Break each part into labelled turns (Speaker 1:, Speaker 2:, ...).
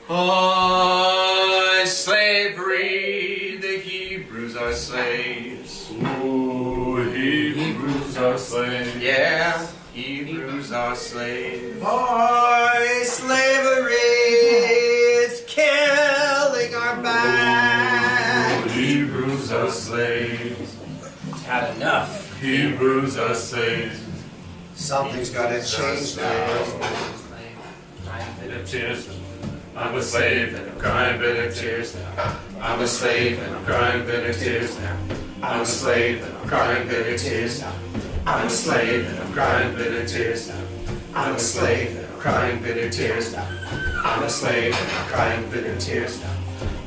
Speaker 1: Oh, slavery, the Hebrews are slaves.
Speaker 2: Ooh, Hebrews are slaves.
Speaker 1: Yeah, Hebrews are slaves.
Speaker 3: Boy, slavery is killing our back.
Speaker 2: Ooh, Hebrews are slaves.
Speaker 1: Had enough.
Speaker 2: Hebrews are slaves.
Speaker 3: Something's got to change now.
Speaker 2: Bitter tears. I'm a slave and I'm crying bitter tears now. I'm a slave and I'm crying bitter tears now. I'm a slave and I'm crying bitter tears now. I'm a slave and I'm crying bitter tears now. I'm a slave and I'm crying bitter tears now. I'm a slave and I'm crying bitter tears now.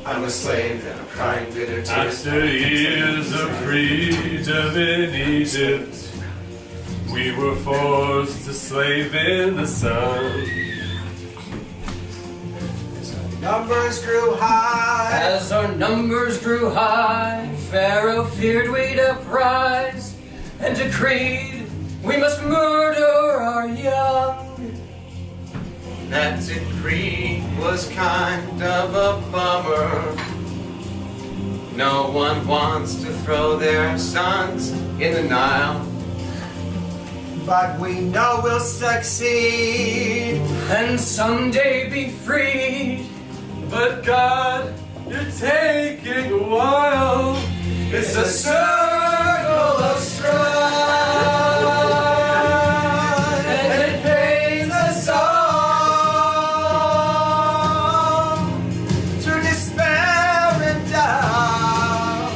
Speaker 2: I'm a slave and I'm crying bitter tears. After years of freedom in Egypt, we were forced to slave in the sun.
Speaker 3: Numbers grew high.
Speaker 4: As our numbers grew high, Pharaoh feared we'd uprise and decreed we must murder our young.
Speaker 1: That decree was kind of a bummer. No one wants to throw their sons in the Nile.
Speaker 3: But we know we'll succeed
Speaker 4: And someday be freed.
Speaker 2: But God, you're taking a while. It's a circle of strife, and it pains us all
Speaker 3: through despair and doubt,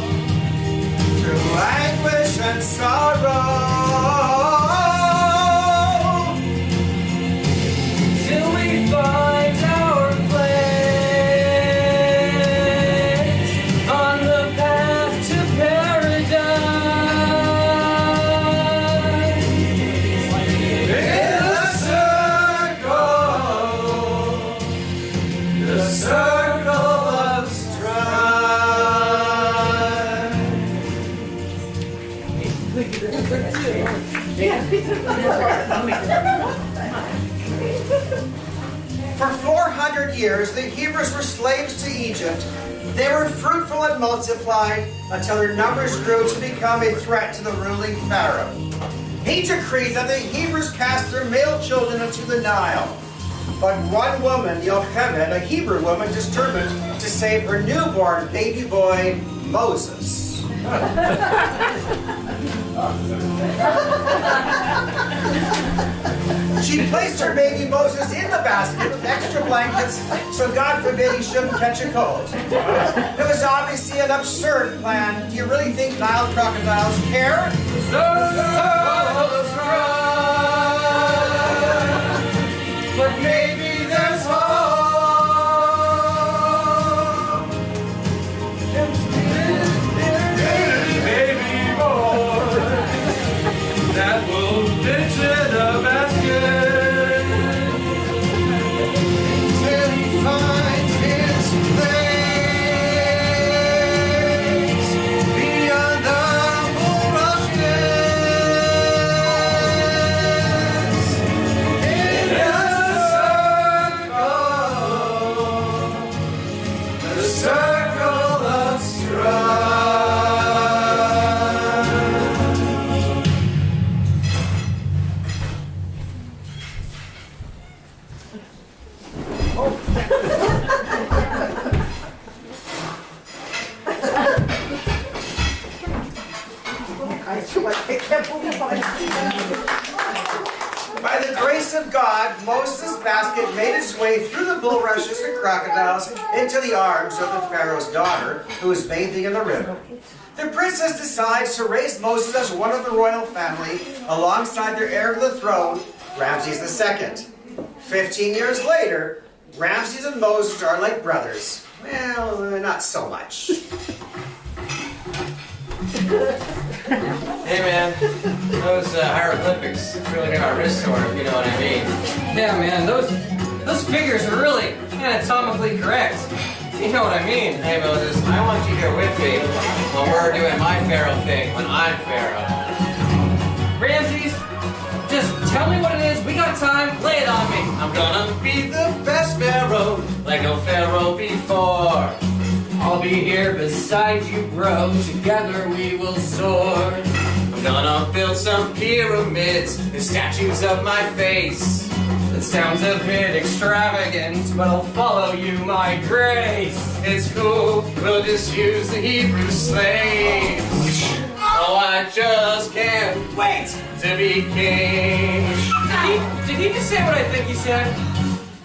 Speaker 3: through anguish and sorrow.
Speaker 4: Till we find our place on the path to paradise.
Speaker 2: in the circle of strife.
Speaker 3: For 400 years, the Hebrews were slaves to Egypt. They were fruitful and multiplied until their numbers grew to become a threat to the ruling Pharaoh. He decreed that the Hebrews cast their male children into the Nile. But one woman, Yocheved, a Hebrew woman, determined to save her newborn baby boy, Moses. She placed her baby Moses in the basket with extra blankets so God forbid he shouldn't catch a cold. It was obviously an absurd plan. Do you really think Nile crocodiles care? But maybe there's hope.
Speaker 2: Baby boy, that will fit in a basket.
Speaker 3: Till he finds his place beyond the bulrushes. In the circle of strife. By the grace of God, Moses' basket made its way through the bulrushes and crocodiles into the arms of the Pharaoh's daughter, who was bathing in the river. The princess decides to raise Moses as one of the royal family alongside their heir to the throne, Ramses II. 15 years later, Ramses and Moses are like brothers. Well, not so much.
Speaker 1: Hey man, those hieroglyphics really got our wrists sore, if you know what I mean.
Speaker 4: Yeah, man, those figures are really anatomically correct. You know what I mean?
Speaker 1: Hey Moses, I want you here with me when we're doing my Pharaoh thing, when I'm Pharaoh.
Speaker 4: Ramses, just tell me what it is. We got time. Lay it on me.
Speaker 1: I'm gonna be the best Pharaoh Pharaoh before.
Speaker 4: I'll be here beside you, bro. Together we will soar.
Speaker 1: I'm gonna build some pyramids and statues of my face.
Speaker 4: It sounds a bit extravagant, but I'll follow you, my grace.
Speaker 1: It's cool, we'll just use the Hebrew slaves. Oh, I just can't wait to be king.
Speaker 4: Did he just say what I think he said?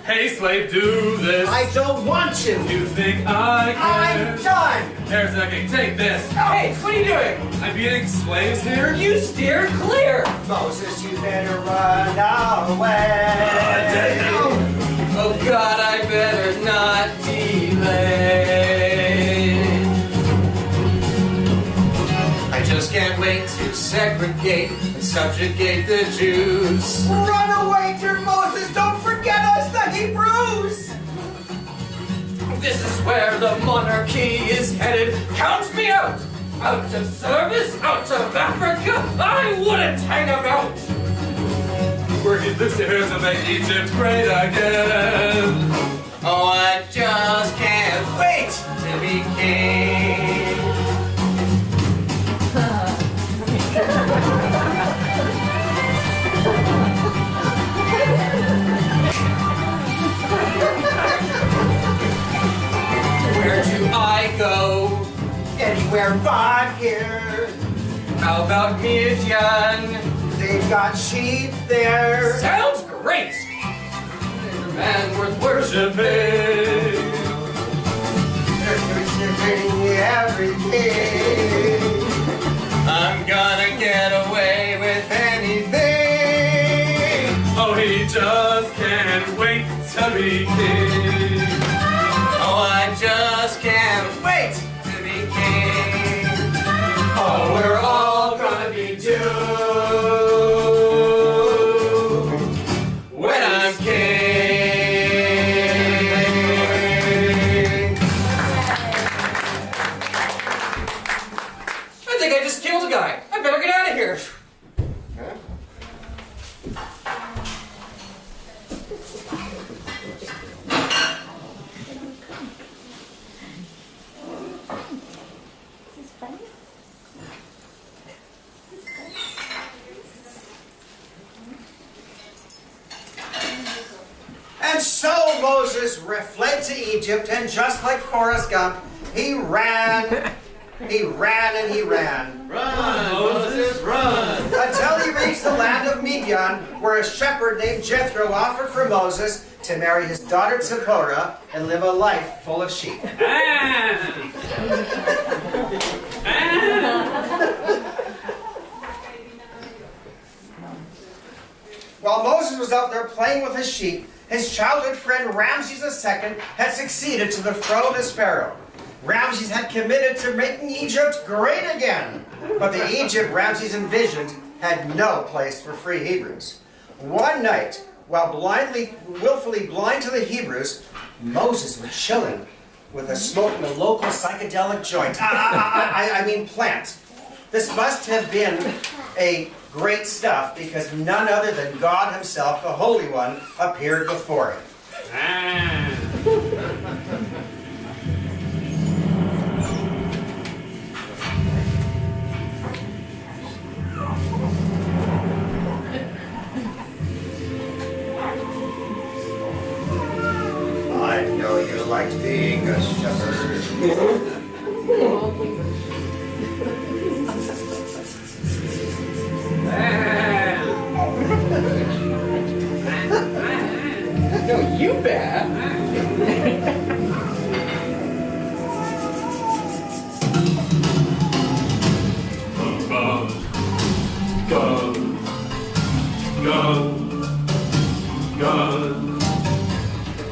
Speaker 2: Hey, slave, do this.
Speaker 3: I don't want to.
Speaker 2: You think I care?
Speaker 3: I'm done.
Speaker 2: Here's a second, take this.
Speaker 4: Hey, what are you doing?
Speaker 2: I'm beating slaves here.
Speaker 4: You steer clear.
Speaker 3: Moses, you better run away.
Speaker 1: Oh God, I better not delay. I just can't wait to segregate and subjugate the Jews.
Speaker 3: Run away, dear Moses. Don't forget us, the Hebrews.
Speaker 4: This is where the monarchy is headed. Count me out. Out of service, out of Africa, I wouldn't hang about.
Speaker 2: Working the stairs to make Egypt great again.
Speaker 1: Oh, I just can't wait to be king.
Speaker 4: Where do I go?
Speaker 3: Anywhere but here.
Speaker 4: How about Midian?
Speaker 3: They've got sheep there.
Speaker 4: Sounds great. There's a man worth worshiping.
Speaker 3: They're worshiping everything.
Speaker 1: I'm gonna get away with anything.
Speaker 2: Oh, he just can't wait to be king.
Speaker 1: Oh, I just can't wait to be king.
Speaker 3: Oh, we're all gonna be doomed
Speaker 1: When I'm king.
Speaker 4: I think I just killed a guy. I better get out of here.
Speaker 3: And so Moses fled to Egypt, and just like Forrest Gump, he ran. He ran and he ran.
Speaker 1: Run, Moses, run.
Speaker 3: Until he reached the land of Midian, where a shepherd named Jethro offered for Moses to marry his daughter Zipporah and live a life full of sheep. While Moses was out there playing with his sheep, his childhood friend Ramses II had succeeded to the throne as Pharaoh. Ramses had committed to making Egypt great again. But the Egypt Ramses envisioned had no place for free Hebrews. One night, while willfully blind to the Hebrews, Moses was chilling with a smoke in a local psychedelic joint. I mean plant. This must have been a great stuff because none other than God himself, the Holy One, appeared before him. I know you liked being a shepherd.
Speaker 4: No, you bet.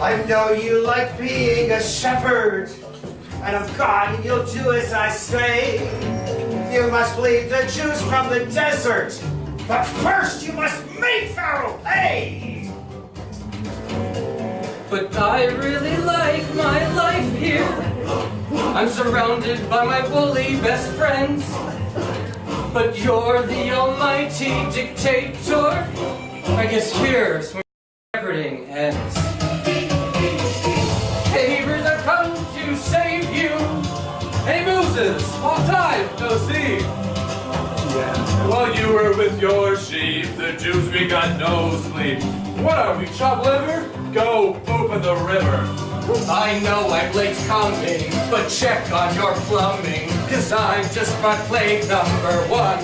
Speaker 3: I know you like being a shepherd, and of God you'll do as I say. You must lead the Jews from the desert, but first you must make Pharaoh pay.
Speaker 4: But I really like my life here. I'm surrounded by my woolly best friends. But you're the almighty dictator. I guess here's where everything ends. Hey,
Speaker 2: Moses, long time no see. While you were with your sheep, the Jews we got no sleep. What are we, chop liver? Go poop in the river.
Speaker 4: I know I'm late coming, but check on your plumbing, 'cause I'm just my plague #1.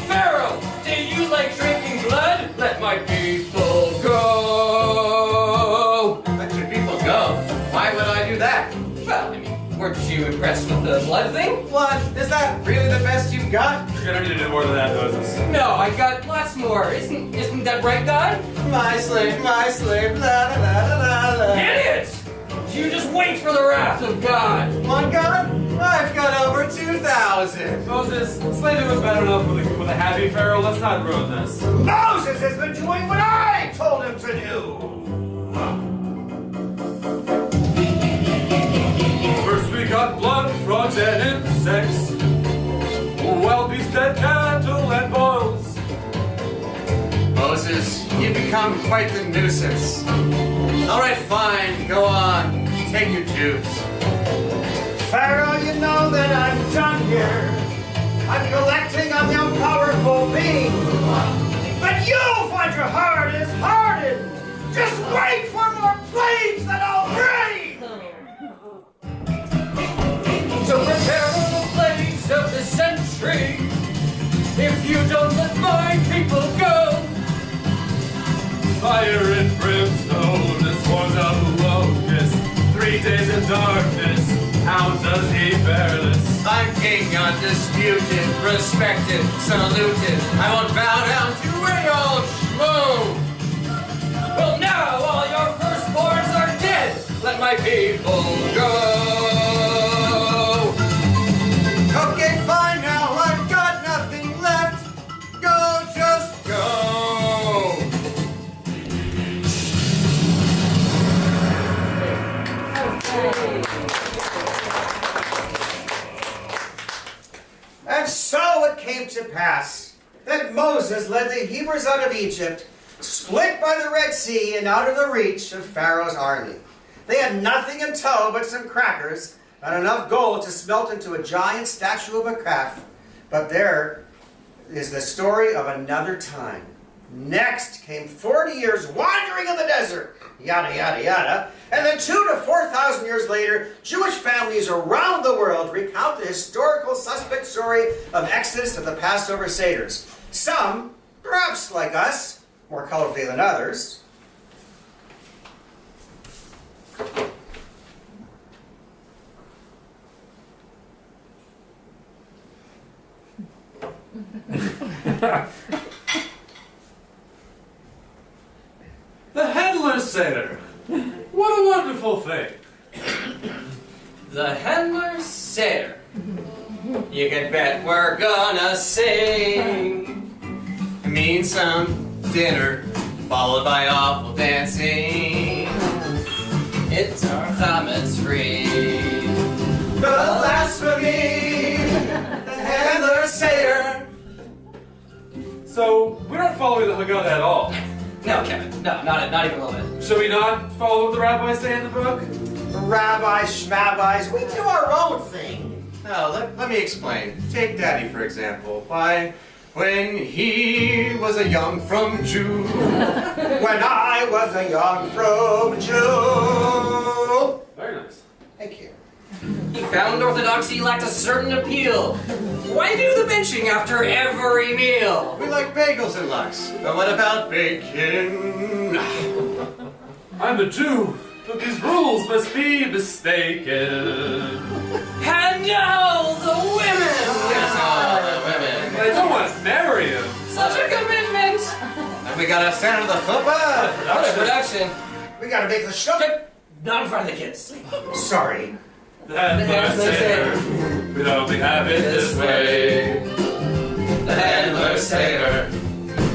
Speaker 4: Pharaoh, do you like drinking blood? Let my people go.
Speaker 1: Let your people go. Why would I do that?
Speaker 4: Well, I mean, weren't you impressed with the blood thing?
Speaker 1: What? Is that really the best you've got?
Speaker 2: You're gonna need to do more than that, Moses.
Speaker 4: No, I got lots more. Isn't that right, God?
Speaker 1: My slave, la la la la la.
Speaker 4: Idiot! You just wait for the wrath of God.
Speaker 1: One God? I've got over 2,000.
Speaker 2: Moses, slaving was bad enough with a happy Pharaoh. Let's not ruin this.
Speaker 3: Moses has been doing what I told him to do.
Speaker 2: First we got blood, frogs, and insects. Wild beasts, dead cattle, and boils.
Speaker 1: Moses, you've become quite the nuisance. All right, fine. Go on. Take your juice.
Speaker 3: Pharaoh, you know that I'm done here. I'm collecting on the powerful being. But you find your heart is hardened. Just wait for more plagues that I'll bring.
Speaker 4: So prepare for the plagues of the century. If you don't let my people go.
Speaker 2: Fire and brimstone, the swarms of locusts. 3 days in darkness, how does he bear this?
Speaker 1: I'm king, undisputed, respected, saluted. I won't bow down to any old schmoo.
Speaker 4: Well, now all your firstborns are dead. Let my people go.
Speaker 1: Okay, fine now. I've got nothing left. Go, just go.
Speaker 3: And so it came to pass that Moses led the Hebrews out of Egypt, split by the Red Sea and out of the reach of Pharaoh's army. They had nothing in tow but some crackers and enough gold to smelt into a giant statue of a calf. But there is the story of another time. Next came 40 years wandering in the desert, yada, yada, yada. And then 2,000 to 4,000 years later, Jewish families around the world recount the historical suspect story of Exodus and the Passover Seders. Some, perhaps like us, more colorfully than others.
Speaker 2: The Hendler Seder. What a wonderful thing.
Speaker 4: The Hendlers Seder. You can bet we're gonna sing.
Speaker 1: It means some dinner, followed by awful dancing.
Speaker 4: It's our chametz free.
Speaker 1: Blasphemy, the Hendler Seder.
Speaker 2: So, we're not following the Haggadah at all.
Speaker 4: No, Kevin. No, not even a little bit.
Speaker 2: Should we not follow what the rabbis say in the book?
Speaker 3: Rabbis, schmabbis, we do our own thing.
Speaker 1: Now, let me explain. Take Daddy, for example. Why, when he was a young from Jew.
Speaker 3: When I was a young from Jew.
Speaker 2: Very nice.
Speaker 3: Thank you.
Speaker 4: He found orthodoxy lacked a certain appeal. Why do the benching after every meal?
Speaker 1: We like bagels and Lux. But what about bacon?
Speaker 2: I'm a Jew, but these rules must be mistaken.
Speaker 4: And now the women!
Speaker 1: Yes, all the women.
Speaker 2: I don't want to marry him.
Speaker 4: Such a commitment!
Speaker 1: And we gotta stand on the chuppah.
Speaker 4: Production.
Speaker 3: We gotta make the show.
Speaker 4: Not in front of the kids.
Speaker 3: Sorry.
Speaker 2: The Hendler Seder. We'd only have it this way.
Speaker 1: The Hendler Seder.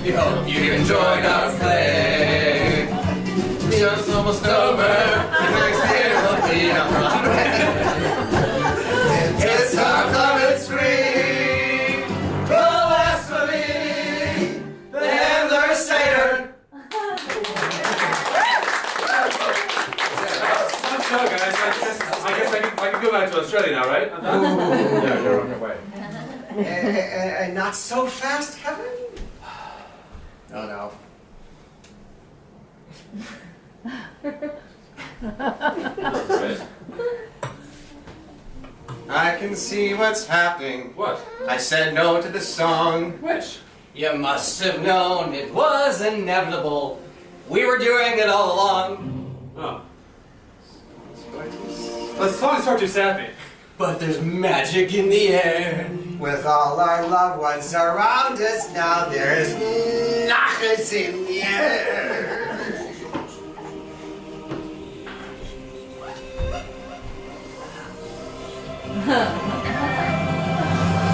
Speaker 1: We hope you enjoyed our play. The show's almost over. The next year will be on Broadway. It's our chametz free. Blasphemy, the Hendler Seder.
Speaker 2: Good show, guys. I guess guess I can go back to Australia now, right? I'm done? Yeah, you're on your way.
Speaker 3: And not so fast, Kevin? Oh, no.
Speaker 1: I can see what's happening.
Speaker 2: What?
Speaker 1: I said no to the song.
Speaker 2: Which?
Speaker 4: You must have known it was inevitable. We were doing it all along.
Speaker 2: Oh. Let's totally start too sappy.
Speaker 4: But there's magic in the air.
Speaker 3: With all our loved ones around us now, there's nachas in the air.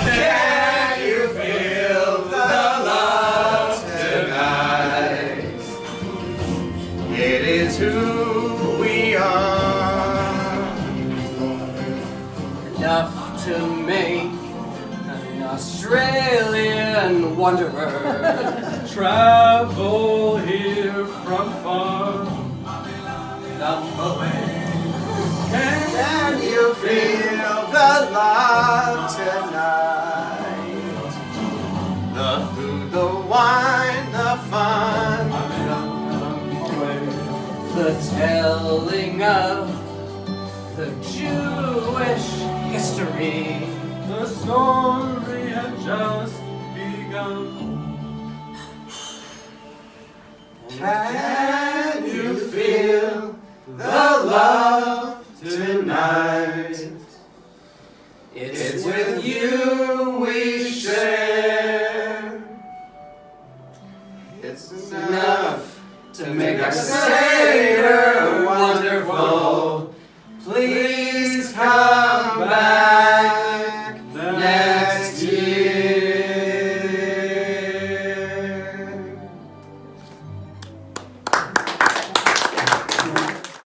Speaker 3: Can you feel the love tonight?
Speaker 1: It is who we are.
Speaker 4: Enough to make an Australian wanderer
Speaker 2: Travel here from far.
Speaker 4: the way.
Speaker 3: Can you feel the love tonight?
Speaker 1: The food, the wine, the fun.
Speaker 4: The telling of the Jewish history.
Speaker 2: The story had just begun.
Speaker 3: Can you feel the love tonight? It's with you we share. It's enough to make our Savior wonderful. Please come.